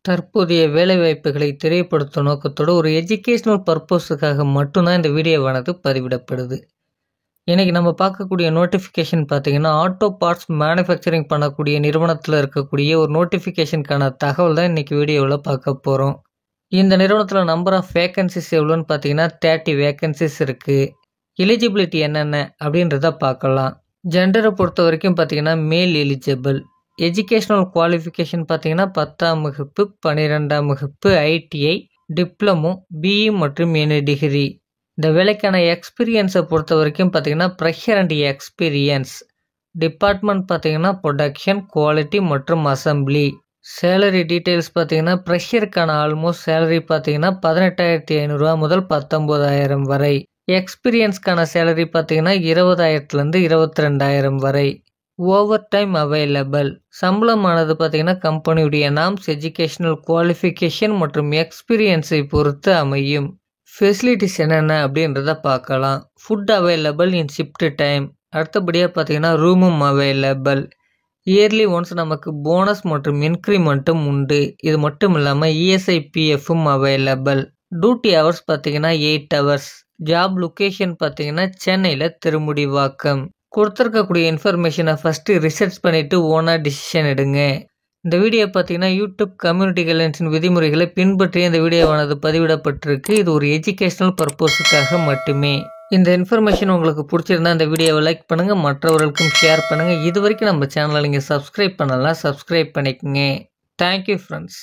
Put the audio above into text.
தற்போதைய வேலைவாய்ப்புகளை தெரியப்படுத்தும் நோக்கத்தோட ஒரு எஜுகேஷனல் பர்பஸுக்காக மட்டும்தான் இந்த வீடியோவானது பதிவிடப்படுது. இன்றைக்கி நம்ம பார்க்கக்கூடிய நோட்டிஃபிகேஷன் பார்த்திங்கன்னா, ஆட்டோ பார்ட்ஸ் மேனுஃபேக்சரிங் பண்ணக்கூடிய நிறுவனத்தில் இருக்கக்கூடிய ஒரு நோட்டிஃபிகேஷனுக்கான தகவல் தான் இன்றைக்கி வீடியோவில் பார்க்க போகிறோம். இந்த நிறுவனத்தில் நம்பர் ஆஃப் வேக்கன்சிஸ் எவ்வளோன்னு பார்த்தீங்கன்னா 30 வேக்கன்சிஸ் இருக்குது. எலிஜிபிலிட்டி என்னென்ன அப்படின்றத பார்க்கலாம். ஜெண்டரை பொறுத்த வரைக்கும் பார்த்திங்கன்னா மேல் எலிஜிபிள். எஜுகேஷனல் குவாலிஃபிகேஷன் பார்த்தீங்கன்னா 10ஆம் வகுப்பு, 12ஆம் வகுப்பு, ஐடிஐ, டிப்ளமோ, பிஇ மற்றும் எனி டிகிரி. இந்த வேலைக்கான எக்ஸ்பீரியன்ஸை பொறுத்த வரைக்கும் பார்த்தீங்கன்னா ப்ரெஷர் அண்ட் எக்ஸ்பீரியன்ஸ். டிபார்ட்மெண்ட் பார்த்தீங்கன்னா ப்ரொடக்ஷன், குவாலிட்டி மற்றும் அசம்பிளி. சேலரி டீட்டெயில்ஸ் பார்த்தீங்கன்னா ப்ரெஷருக்கான ஆல்மோஸ்ட் சேலரி பார்த்தீங்கன்னா 18,500 முதல் 19,000 வரை. எக்ஸ்பீரியன்ஸ்க்கான சேலரி பார்த்தீங்கன்னா 20,000 22,000 வரை. Over time available. சம்பளமானது பார்த்தீங்கன்னா கம்பெனியுடைய நாம்ஸ், எஜுகேஷனல் குவாலிஃபிகேஷன் மற்றும் எக்ஸ்பீரியன்ஸை பொறுத்து அமையும். ஃபெசிலிட்டிஸ் என்னென்ன அப்படின்றத பார்க்கலாம். Food available in shift time. அடுத்தபடியாக பார்த்தீங்கன்னா ரூமும் அவைலபிள். இயர்லி ஒன்ஸ் நமக்கு போனஸ் மற்றும் இன்க்ரிமெண்ட்டும் உண்டு. இது மட்டும் இல்லாமல் இஎஸ்ஐ பிஎஃப்பும் அவைலபிள். டியூட்டி ஹவர்ஸ் பார்த்தீங்கன்னா 8 ஹவர்ஸ். ஜாப் லொக்கேஷன் பார்த்தீங்கன்னா சென்னையில் திருமுடிவாக்கம். கொடுத்துருக்கக்கூடிய இன்ஃபர்மேஷனை ஃபஸ்ட்டு ரிசர்ச் பண்ணிவிட்டு ஓனாக டிசிஷன் எடுங்க. இந்த வீடியோ பார்த்தீங்கன்னா யூடியூப் கம்யூனிட்டி கைட்லைன்ஸின் விதிமுறைகளை பின்பற்றி இந்த வீடியோவானது பதிவிடப்பட்டிருக்கு. இது ஒரு எஜுகேஷனல் பர்பஸுக்காக மட்டுமே. இந்த இன்ஃபர்மேஷன் உங்களுக்கு பிடிச்சிருந்தா இந்த வீடியோவை லைக் பண்ணுங்கள், மற்றவர்களுக்கும் ஷேர் பண்ணுங்கள். இது வரைக்கும் நம்ம சேனலை நீங்கள் சப்ஸ்கிரைப் பண்ணலாம், சப்ஸ்கிரைப் பண்ணிக்கோங்க. Thank you friends.